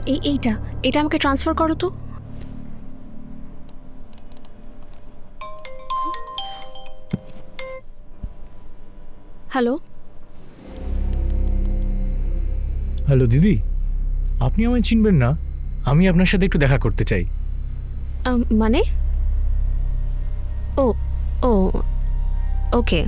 এইটা এটা আমাকে ট্রান্সফার করো তো। হ্যালো। হ্যালো দিদি, আপনি আমায় চিনবেন না, আমি আপনার সাথে একটু দেখা করতে চাই। মানে? ও ও ওকে।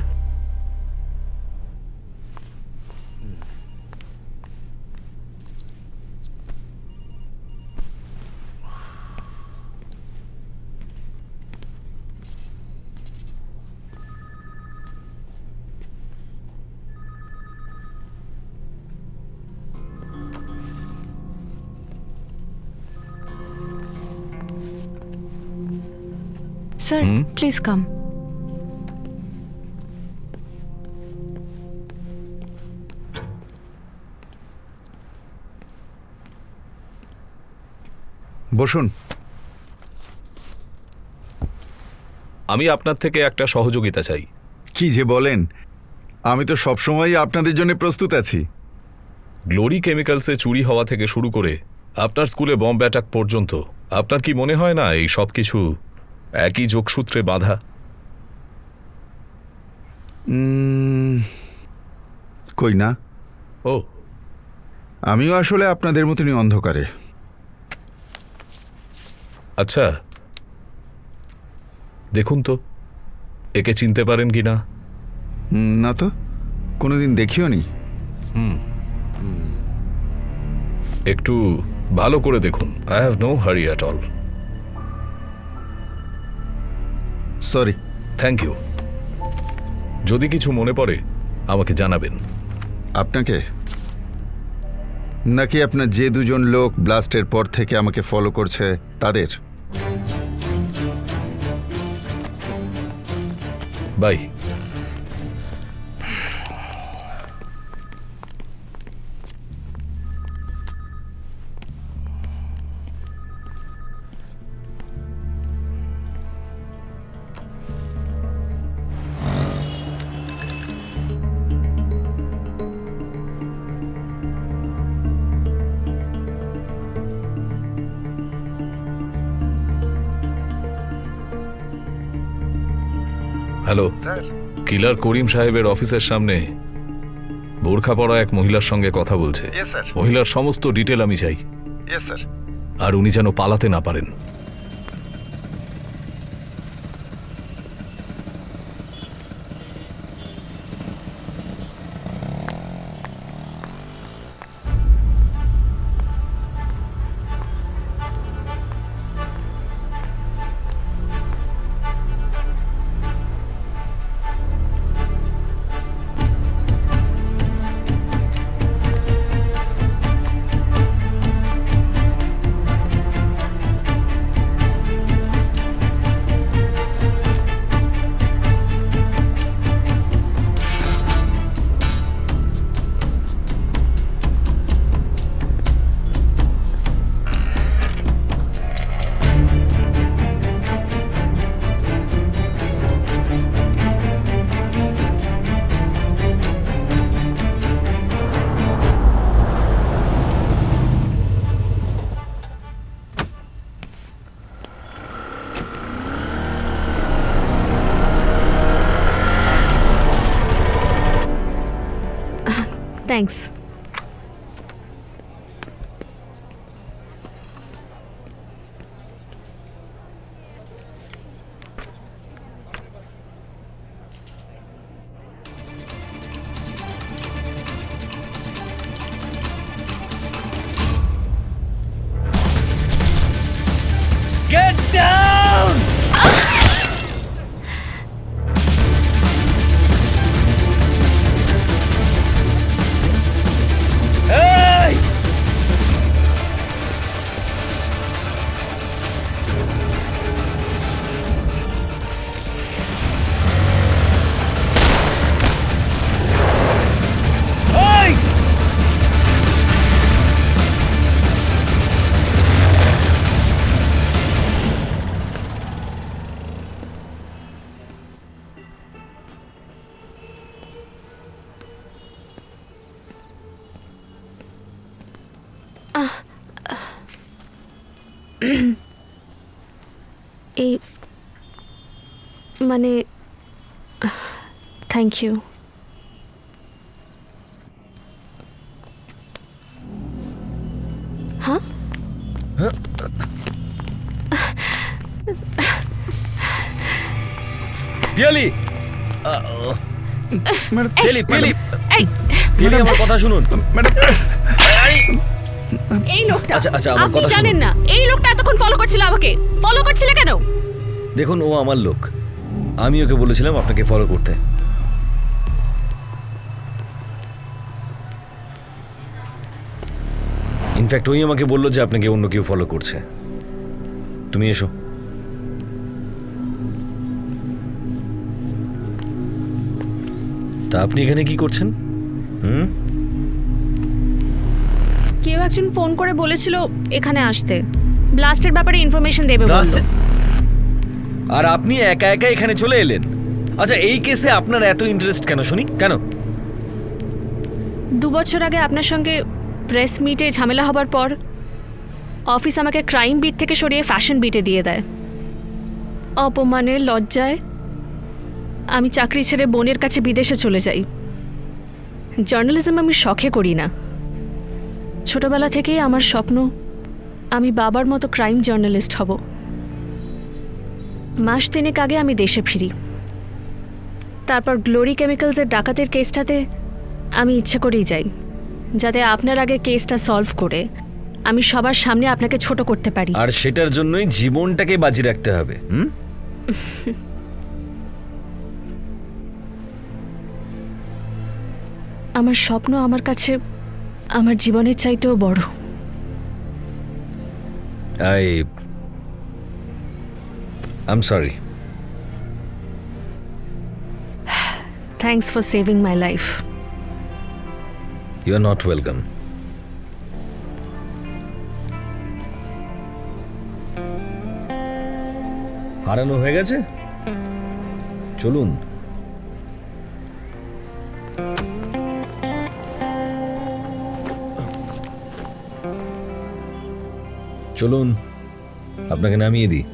Sir please come. বসুন। আমি আপনার থেকে একটা সহযোগিতা চাই। কি যে বলেন, আমি তো সবসময় আপনাদের জন্য প্রস্তুত আছি। গ্লোরি কেমিক্যালসে চুরি হওয়া থেকে শুরু করে আপনার স্কুলে বম্ব অ্যাটাক পর্যন্ত আপনার কি মনে হয় না এই সব কিছু একই যোগসূত্রে বাঁধা? কই না, ও আমিও আসলে আপনাদের মতনই অন্ধকারে। আচ্ছা, দেখুন তো একে চিনতে পারেন কি না। না তো, কোনোদিন দেখিও নি। একটু ভালো করে দেখুন। I have no hurry at all. Sorry. Thank you. যদি কিছু মনে পড়ে আমাকে জানাবেন। আপনাকে নাকি আপনার যে দুজন লোক ব্লাস্টের পর থেকে আমাকে ফলো করছে তাদের? Bye. Hello sir. Killer Karim সাহেবের অফিসের সামনে বোরখা পরা এক মহিলার সঙ্গে কথা বলছে। Yes sir. মহিলার সমস্ত ডিটেল আমি চাই, ইয়েস স্যার। আর উনি যেন পালাতে না পারেন। থ্যাঙ্কস। Get down! এই মানে থ্যাংক ইউ। হ্যাঁ পিয়ালি পিয়ালি পিয়ালি এই পিয়ালি আমার কথা শুনুন। এই লোকটা আচ্ছা, আচ্ছা, আমার আপনি কথা জানেন শুনুন। না এই লোকটা এতক্ষণ ফলো করছিল আমাকে। ফলো করছিল কেন? দেখুন, ও আমার লোক, আমি ওকে বলেছিলাম আপনাকে ফলো করতে। ইনফ্যাক্ট ওই আমাকে বললো যে আপনাকে অন্য কেউ ফলো করছে। তুমি এসো। তা আপনি এখানে কি করছেন? কেউ একজন ফোন করে বলেছিল এখানে আসতে, ব্লাস্টের ব্যাপারে ইনফরমেশন দেবে বললো। আর আপনি একা একা এখানে চলে এলেন? আচ্ছা, এই কেসে আপনার এত ইন্টারেস্ট কেন শুনি, কেন? 2 বছর আগে আপনার সঙ্গে প্রেস মিটে ঝামেলা হবার পর অফিস আমাকে ক্রাইম বিট থেকে সরিয়ে ফ্যাশন বিটে দিয়ে দেয়। অপমানে লজ্জায় আমি চাকরি ছেড়ে বোনের কাছে বিদেশে চলে যাই। জার্নালিজম আমি শখে করি না, ছোটবেলা থেকেই আমার স্বপ্ন আমি বাবার মতো ক্রাইম জার্নালিস্ট হব। মাস 3 আগে আমি দেশে ফিরি। তারপর গ্লোরি কেমিক্যালসের ডাকাতের কেসটাতে আমি ইচ্ছে করেই যাই, যাতে আপনার আগে কেসটা সলভ করে আমি সবার সামনে আপনাকে ছোট করতে পারি। আর সেটার জন্যই জীবনটাকে বাজি রাখতে হবে। আমার স্বপ্ন আমার কাছে আমার জীবনের চাইতেও বড়। I'm sorry. Thanks for saving my life. You are not welcome. হারানো হয়ে গেছে, চলুন। চলুন, আপনাকে নামিয়ে দিই।